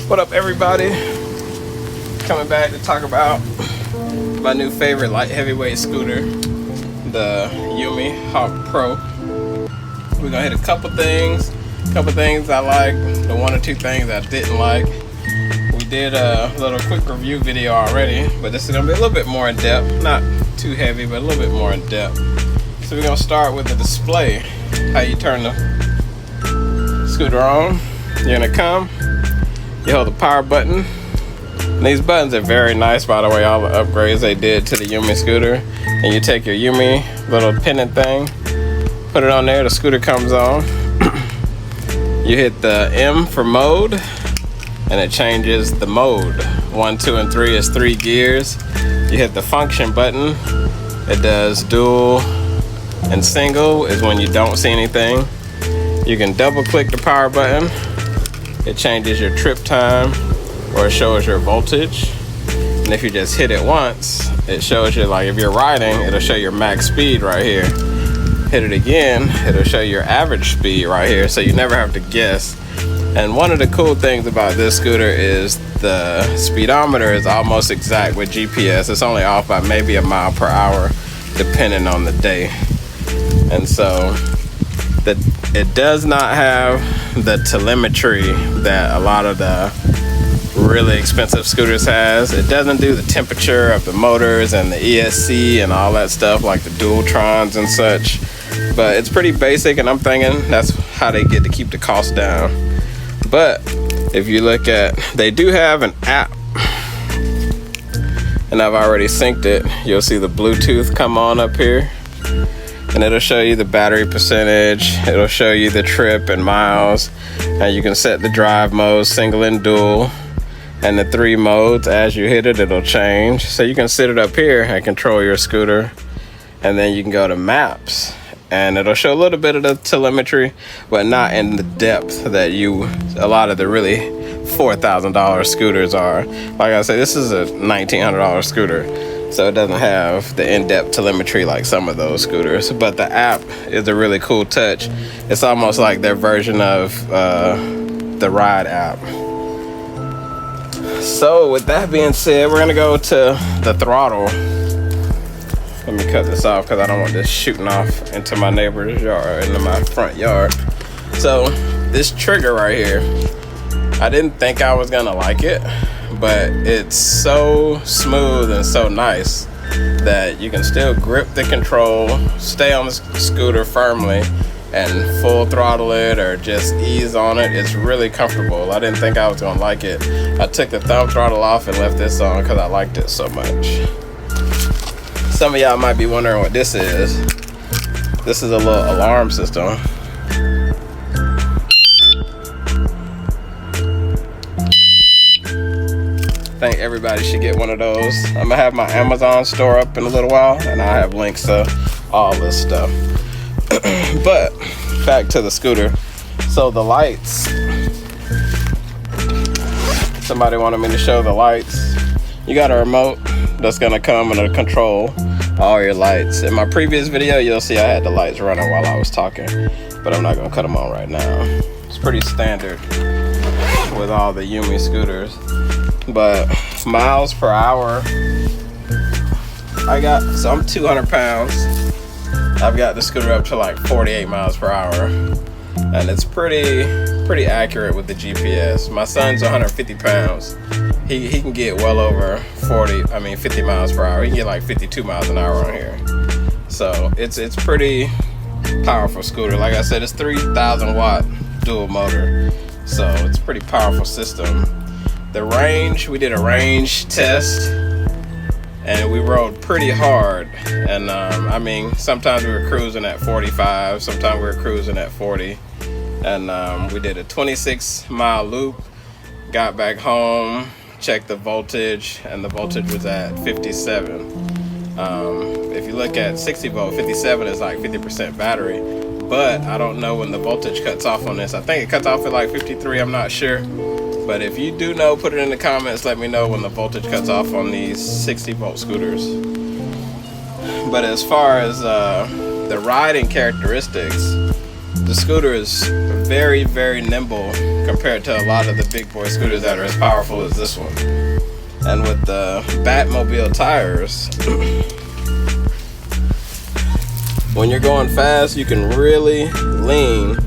What up, everybody? Coming back to talk about my new favorite light heavyweight scooter, the YUME Hawk Pro. We're gonna hit a couple things I like, the one or two things I didn't like. We did a little quick review video already, but this is gonna be a little bit more in depth. Not too heavy, but a little bit more in depth. So we're gonna start with the display, how you turn the scooter on. You're gonna come, you hold the power button. And these buttons are very nice, by the way, all the upgrades they did to the YUME scooter. And you take your YUME little pendant thing, put it on there, the scooter comes on. You hit the M for mode, and it changes the mode. 1, 2, and 3 is 3 gears. You hit the function button, it does dual and single is when you don't see anything. You can double click the power button. It changes your trip time, or it shows your voltage. And if you just hit it once, it shows you, like if you're riding, it'll show your max speed right here. Hit it again, it'll show your average speed right here, so you never have to guess. And one of the cool things about this scooter is the speedometer is almost exact with GPS. It's only off by maybe a mile per hour, depending on the day. And so it does not have the telemetry that a lot of the really expensive scooters has. It doesn't do the temperature of the motors and the ESC and all that stuff like the Dualtrons and such. But it's pretty basic, and I'm thinking that's how they get to keep the cost down. But if you look at, they do have an app, and I've already synced it. You'll see the Bluetooth come on up here, and it'll show you the battery percentage, it'll show you the trip and miles, and you can set the drive mode, single and dual, and the 3 modes. As you hit it, it'll change. So you can sit it up here and control your scooter, and then you can go to maps, and it'll show a little bit of the telemetry, but not in the depth that a lot of the really $4,000 scooters are. Like I said, this is a $1,900 scooter, so it doesn't have the in-depth telemetry like some of those scooters. But the app is a really cool touch. It's almost like their version of the Ride app. So with that being said, we're gonna go to the throttle. Let me cut this off because I don't want this shooting off into my neighbor's yard, into my front yard. So this trigger right here, I didn't think I was gonna like it, but it's so smooth and so nice that you can still grip the control, stay on the scooter firmly, and full throttle it or just ease on it. It's really comfortable. I didn't think I was gonna like it. I took the thumb throttle off and left this on because I liked it so much. Some of y'all might be wondering what this is. This is a little alarm system. I think everybody should get one of those. I'm gonna have my Amazon store up in a little while, and I'll have links to all this stuff. But back to the scooter. So the lights. Somebody wanted me to show the lights. You got a remote that's gonna come and control all your lights. In my previous video, you'll see I had the lights running while I was talking, but I'm not gonna cut them on right now. It's pretty standard with all the YUME scooters. But miles per hour, so I'm 200 pounds. I've got the scooter up to like 48 miles per hour, and it's pretty accurate with the GPS. My son's 150 pounds. He can get well over 50 miles per hour. He can get like 52 miles an hour on here. So it's pretty powerful scooter. Like I said, it's 3,000 watt dual motor. So it's a pretty powerful system. The range, we did a range test, and we rode pretty hard. And I mean, sometimes we were cruising at 45, sometimes we were cruising at 40. And we did a 26-mile loop, got back home, checked the voltage, and the voltage was at 57. If you look at 60 volt, 57 is like 50% battery, but I don't know when the voltage cuts off on this. I think it cuts off at like 53, I'm not sure. But if you do know, put it in the comments, let me know when the voltage cuts off on these 60 volt scooters. But as far as the riding characteristics, the scooter is very, very nimble compared to a lot of the big boy scooters that are as powerful as this one. And with the Batmobile tires, when you're going fast, you can really lean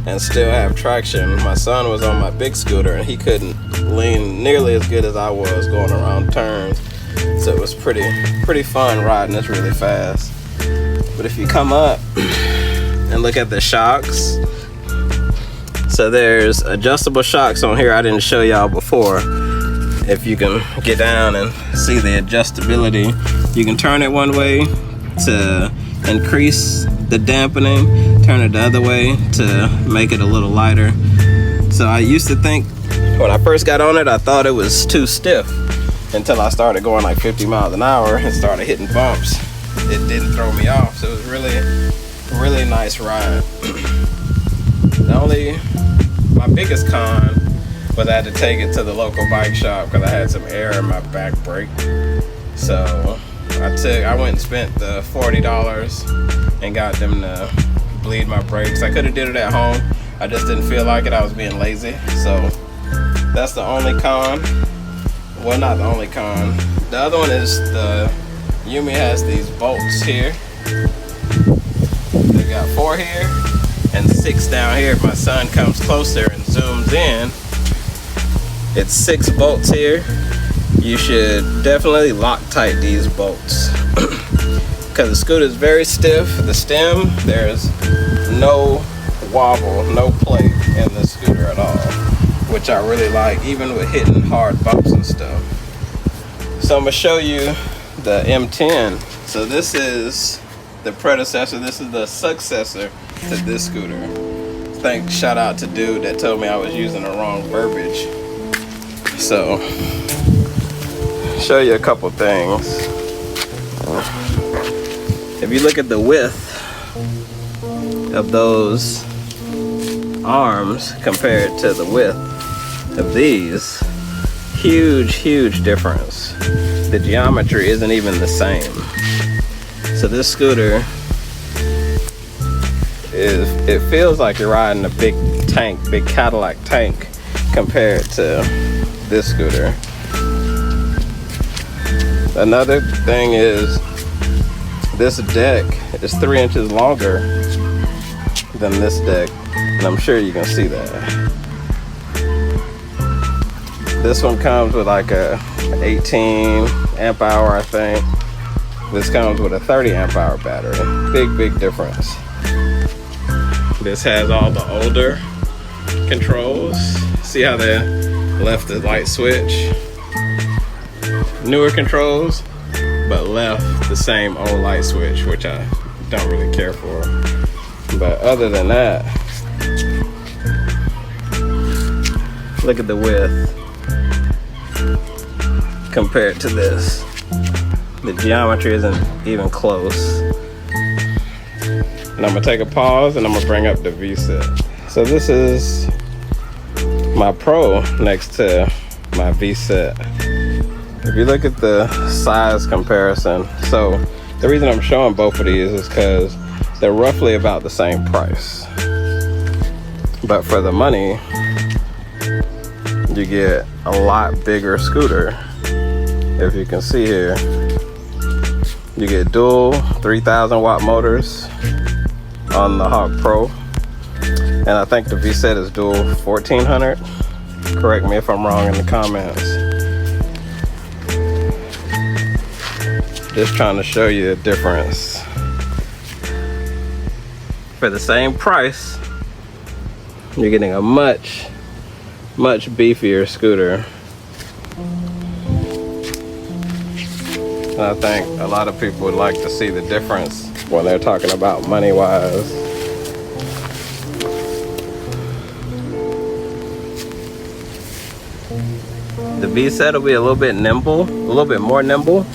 and still have traction. My son was on my big scooter and he couldn't lean nearly as good as I was going around turns. So it was pretty fun riding this really fast. But if you come up and look at the shocks, so there's adjustable shocks on here I didn't show y'all before. If you can get down and see the adjustability, you can turn it one way to increase the dampening, turn it the other way to make it a little lighter. So I used to think, when I first got on it, I thought it was too stiff until I started going like 50 miles an hour and started hitting bumps. It didn't throw me off, so it was really nice ride. My biggest con was I had to take it to the local bike shop because I had some air in my back brake. So I went and spent the $40 and got them to bleed my brakes. I could have did it at home. I just didn't feel like it. I was being lazy. So that's the only con. Well, not the only con. The other one is the YUME has these bolts here. They got 4 here and 6 down here. If my son comes closer and zooms in, it's 6 bolts here. You should definitely Loctite these bolts because the scooter is very stiff. The stem, there's no wobble, no play in the scooter at all, which I really like, even with hitting hard bumps and stuff. So I'm gonna show you the M10. So this is the predecessor, this is the successor to this scooter. Shout out to dude that told me I was using the wrong verbiage. So show you a couple things. If you look at the width of those arms compared to the width of these, huge difference. The geometry isn't even the same. So this scooter it feels like you're riding a big Cadillac tank compared to this scooter. Another thing is this deck is 3 inches longer than this deck, and I'm sure you can see that. This one comes with like a 18 amp hour, I think. This comes with a 30 amp hour battery. Big difference. This has all the older controls. See how they left the light switch? Newer controls, but left the same old light switch, which I don't really care for. But other than that, look at the width compared to this. The geometry isn't even close. And I'm gonna take a pause and I'm gonna bring up the Vsett. So this is my Pro next to my Vsett. If you look at the size comparison, so the reason I'm showing both of these is because they're roughly about the same price. But for the money, you get a lot bigger scooter. If you can see here, you get dual 3,000 watt motors on the Hawk Pro. And I think the Vsett is dual 1400. Correct me if I'm wrong in the comments. Just trying to show you the difference. For the same price, you're getting a much beefier scooter. And I think a lot of people would like to see the difference when they're talking about money-wise. The Vsett will be a little bit nimble, a little bit more nimble,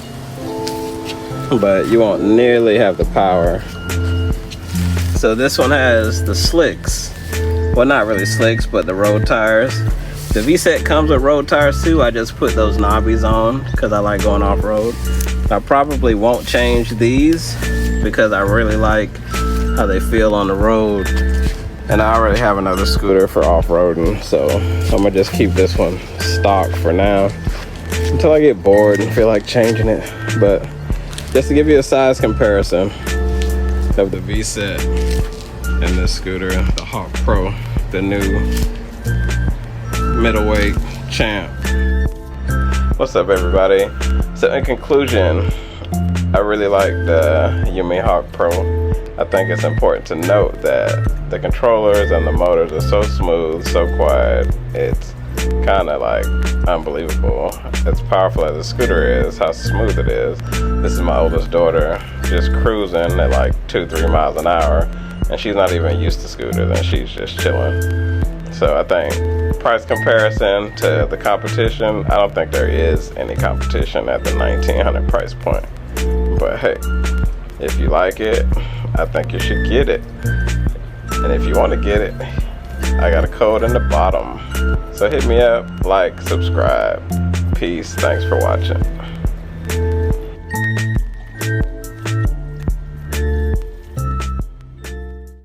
but you won't nearly have the power. So this one has the slicks. Well, not really slicks, but the road tires. The Vsett comes with road tires too. I just put those knobbies on because I like going off-road. I probably won't change these because I really like how they feel on the road And I already have another scooter for off-roading, so I'm gonna just keep this one stock for now until I get bored and feel like changing it. But just to give you a size comparison of the Vsett and this scooter, the Hawk Pro, the new middleweight champ. What's up, everybody? So in conclusion, I really like the YUME Hawk Pro. I think it's important to note that the controllers and the motors are so smooth, so quiet. It's kind of like unbelievable. As powerful as a scooter is, how smooth it is. This is my oldest daughter just cruising at like 2-3 miles an hour, and she's not even used to scooters, and she's just chilling. So I think price comparison to the competition, I don't think there is any competition at the $1,900 price point. But hey, if you like it, I think you should get it. And if you want to get it, I got a code in the bottom. So hit me up, like, subscribe. Peace. Thanks for watching.